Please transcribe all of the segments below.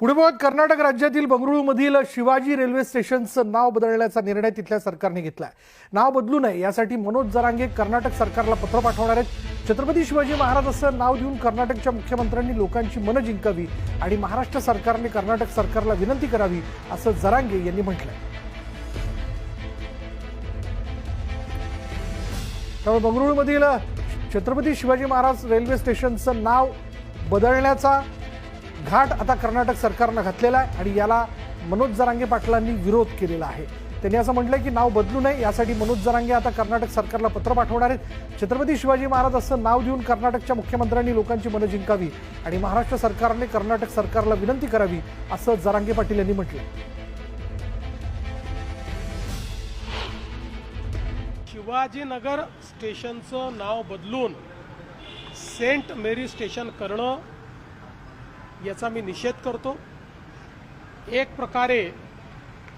पुढे बघत कर्नाटक राज्यातील बंगळुरूमधील शिवाजी रेल्वे स्टेशनचं नाव बदलण्याचा निर्णय तिथल्या सरकारने घेतलाय। नाव बदलू नये यासाठी मनोज जरांगे कर्नाटक सरकारला पत्र पाठवणार आहेत। छत्रपती शिवाजी महाराज असं नाव देऊन कर्नाटकच्या मुख्यमंत्र्यांनी लोकांची मनं जिंकावी आणि महाराष्ट्र सरकारने कर्नाटक सरकारला विनंती करावी असं जरांगे यांनी म्हटलंय। त्यामुळे बंगळुरूमधील छत्रपती शिवाजी महाराज रेल्वे स्टेशनचं नाव बदलण्याचा घाट आता कर्नाटक सरकारने घातलेला आहे आणि याला मनोज जरांगे पाटलांनी विरोध केलेला आहे। त्यांनी असं म्हटलंय की नाव बदलू नये यासाठी मनोज जरांगे आता कर्नाटक सरकारला पत्र पाठवणार आहेत। छत्रपती शिवाजी महाराज असं नाव देऊन कर्नाटकच्या मुख्यमंत्र्यांनी लोकांची मनं जिंकावी आणि महाराष्ट्र सरकारने कर्नाटक सरकारला विनंती करावी असं जरांगे पाटील यांनी म्हटलंय। शिवाजीनगर स्टेशनचं नाव बदलून सेंट मेरी स्टेशन करणं याचा मी निषेध करतो। एक प्रकारे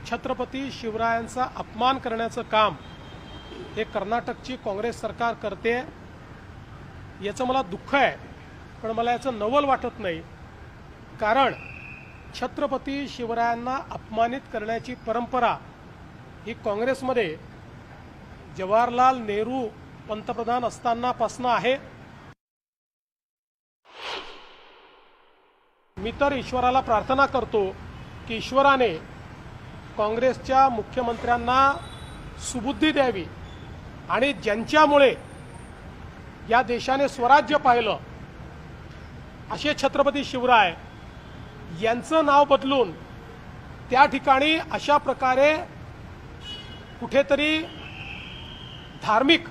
छत्रपती शिवरायांचा अपमान करण्याचं काम हे कर्नाटकची काँग्रेस सरकार करते, याचं मला दुःख आहे, पण मला याचं नवल वाटत नाही। कारण छत्रपती शिवरायांना अपमानित करण्याची परंपरा ही काँग्रेसमध्ये जवाहरलाल नेहरू पंतप्रधान असतानापासून आहे। मी तर ईश्वराला प्रार्थना करतो की ईश्वराने काँग्रेसच्या मुख्यमंत्र्यांना सुबुद्धी द्यावी आणि ज्यांच्यामुळे या देशाने स्वराज्य पाहिलं असे छत्रपती शिवराय यांचं नाव बदलून त्या ठिकाणी अशा प्रकारे कुठेतरी धार्मिक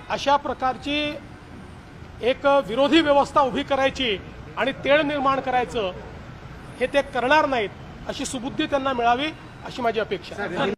अशा प्रकारची एक विरोधी व्यवस्था उभी करायची आणि तेढ निर्माण करायचं हे ते करणार नाहीत, अशी सुबुद्धी त्यांना मिळावी अशी माझी अपेक्षा आहे।